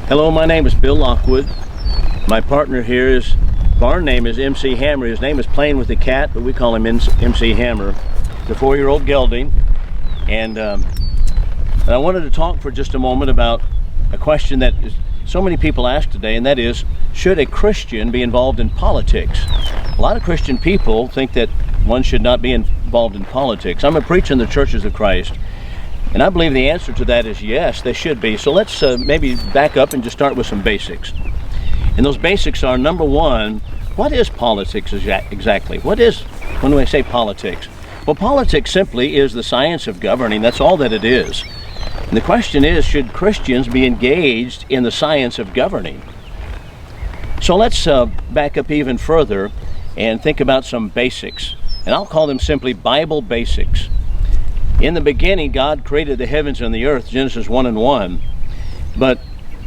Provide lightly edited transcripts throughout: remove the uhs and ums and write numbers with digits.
Hello, my name is Bill Lockwood. My partner here is, barn name is MC Hammer. His name is Playing with the Cat, but we call him MC Hammer. The 4-year-old gelding. And I wanted to talk for just a moment about a question that so many people ask today, and that is, should a Christian be involved in politics? A lot of Christian people think that one should not be involved in politics. I'm a preacher in the Churches of Christ, and I believe the answer to that is yes, they should be. So let's maybe back up and just start with some basics. And those basics are, number one, what is politics exactly? What is, when we say politics? Well, politics simply is the science of governing. That's all that it is. And the question is, should Christians be engaged in the science of governing? So let's back up even further and think about some basics. And I'll call them simply Bible basics. In the beginning, God created the heavens and the earth, Genesis 1:1. But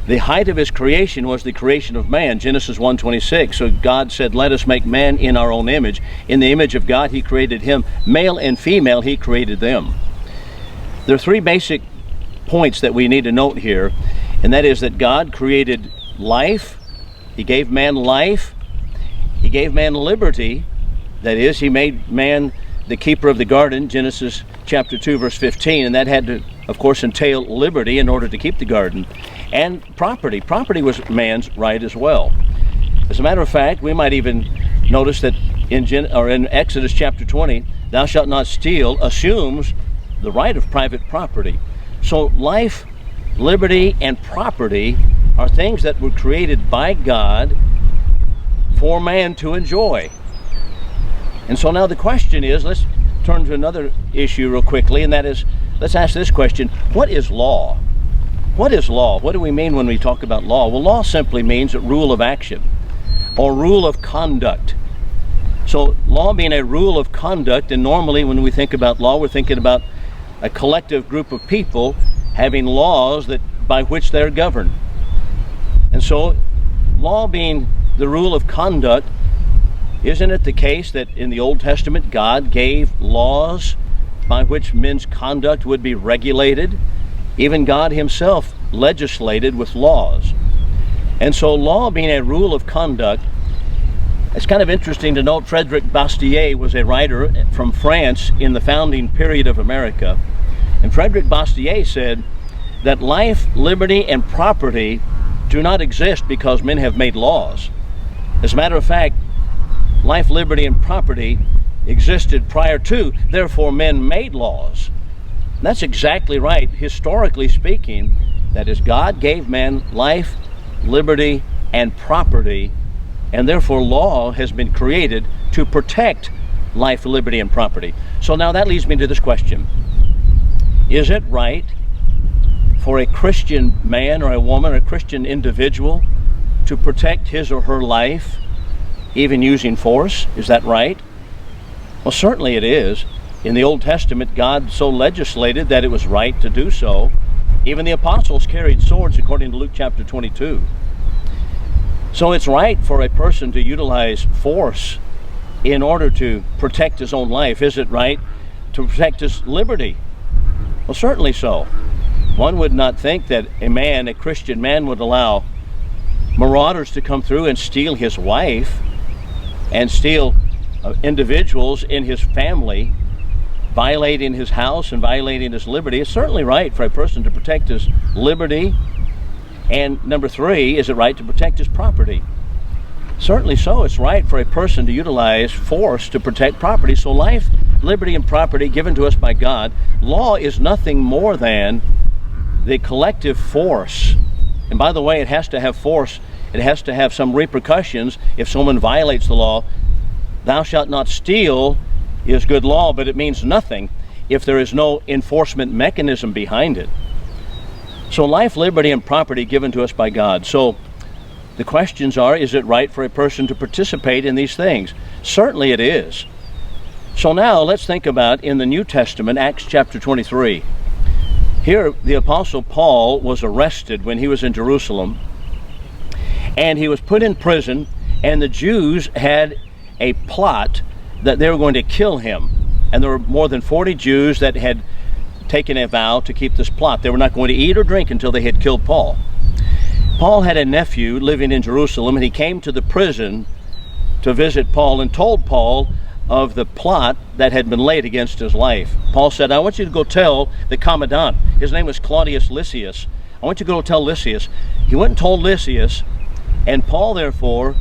the height of his creation was the creation of man, Genesis 1:26. So God said, let us make man in our own image. In the image of God, he created him. Male and female, he created them. There are three basic points that we need to note here, and that is that God created life. He gave man life. He gave man liberty. That is, he made man the keeper of the garden, Genesis chapter 2, verse 15, and that had to, of course, entail liberty in order to keep the garden. And property. Property was man's right as well. As a matter of fact, we might even notice that in Exodus chapter 20, thou shalt not steal assumes the right of private property. So life, liberty, and property are things that were created by God for man to enjoy. And so now the question is, let's turn to another issue real quickly, and that is, let's ask this question: what is law? What is law? What do we mean when we talk about law? Well, law simply means a rule of action or rule of conduct. So law being a rule of conduct, and normally when we think about law, we're thinking about a collective group of people having laws that by which they're governed. And so law being the rule of conduct, isn't it the case that in the Old Testament God gave laws by which men's conduct would be regulated? Even God himself legislated with laws. And so law being a rule of conduct, it's kind of interesting to note Frederick Bastiat was a writer from France in the founding period of America. And Frederick Bastiat said that life, liberty, and property do not exist because men have made laws. As a matter of fact, life, liberty, and property existed prior to, therefore men made laws. And that's exactly right, historically speaking. That is, God gave man life, liberty, and property, and therefore law has been created to protect life, liberty, and property. So now that leads me to this question: is it right for a Christian man or a woman, or a Christian individual, to protect his or her life, even using force? Is that right? Well, certainly it is. In the Old Testament, God so legislated that it was right to do so. Even the apostles carried swords, according to Luke chapter 22. So it's right for a person to utilize force in order to protect his own life. Is it right to protect his liberty? Well, certainly so. One would not think that a Christian man, would allow marauders to come through and steal his wife and steal individuals in his family, violating his house and violating his liberty. It's certainly right for a person to protect his liberty. And number three, is it right to protect his property? Certainly so. It's right for a person to utilize force to protect property. So life, liberty, and property given to us by God. Law is nothing more than the collective force. And by the way, it has to have force. It has to have some repercussions if someone violates the law. Thou shalt not steal is good law, but it means nothing if there is no enforcement mechanism behind it. So life, liberty, and property given to us by God. So the questions are, is it right for a person to participate in these things? Certainly it is. So now let's think about in the New Testament, Acts chapter 23. Here the Apostle Paul was arrested when he was in Jerusalem, and he was put in prison, and the Jews had a plot that they were going to kill him. And there were more than 40 Jews that had taken a vow to keep this plot. They were not going to eat or drink until they had killed Paul. Paul had a nephew living in Jerusalem, and he came to the prison to visit Paul and told Paul of the plot that had been laid against his life. Paul said, I want you to go tell the commandant. His name was Claudius Lysias. I want you to go tell Lysias. He went and told Lysias, and Paul, therefore,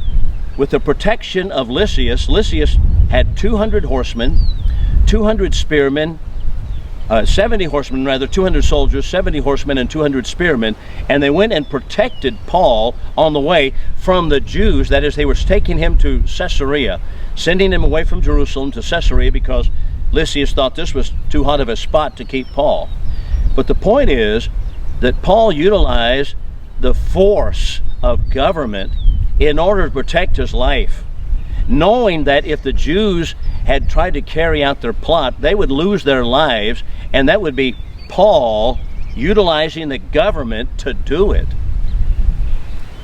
with the protection of Lysias had 200 horsemen, 200 spearmen, 70 horsemen rather, 200 soldiers, 70 horsemen, and 200 spearmen, and they went and protected Paul on the way from the Jews. That is, they were taking him to Caesarea, sending him away from Jerusalem to Caesarea because Lysias thought this was too hot of a spot to keep Paul. But the point is that Paul utilized the force of government in order to protect his life, knowing that if the Jews had tried to carry out their plot, they would lose their lives, and that would be Paul utilizing the government to do it.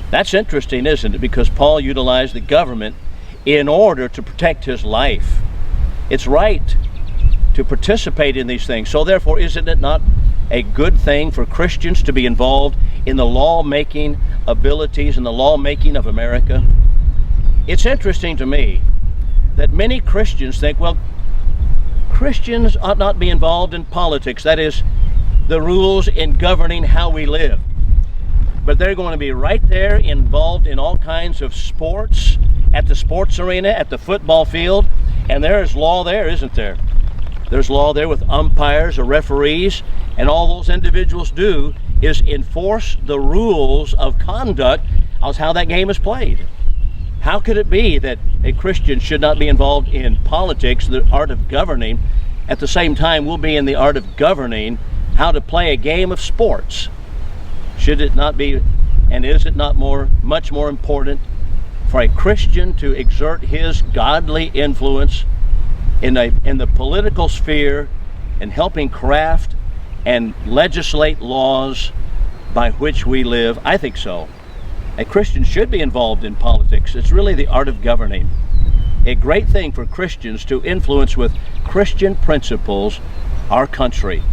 That's interesting, isn't it? Because Paul utilized the government in order to protect his life. It's right to participate in these things. So therefore, isn't it not a good thing for Christians to be involved in the lawmaking abilities and the lawmaking of America? It's interesting to me that many Christians think, well, Christians ought not be involved in politics, that is, the rules in governing how we live. But they're going to be right there involved in all kinds of sports, at the sports arena, at the football field, and there is law there, isn't there? There's law there with umpires or referees, and all those individuals do is enforce the rules of conduct of how that game is played. How could it be that a Christian should not be involved in politics, the art of governing, at the same time we'll be in the art of governing how to play a game of sports? Should it not be, and is it not much more important for a Christian to exert his godly influence in the political sphere and helping craft and legislate laws by which we live? I think so. A Christian should be involved in politics. It's really the art of governing. A great thing for Christians to influence with Christian principles our country.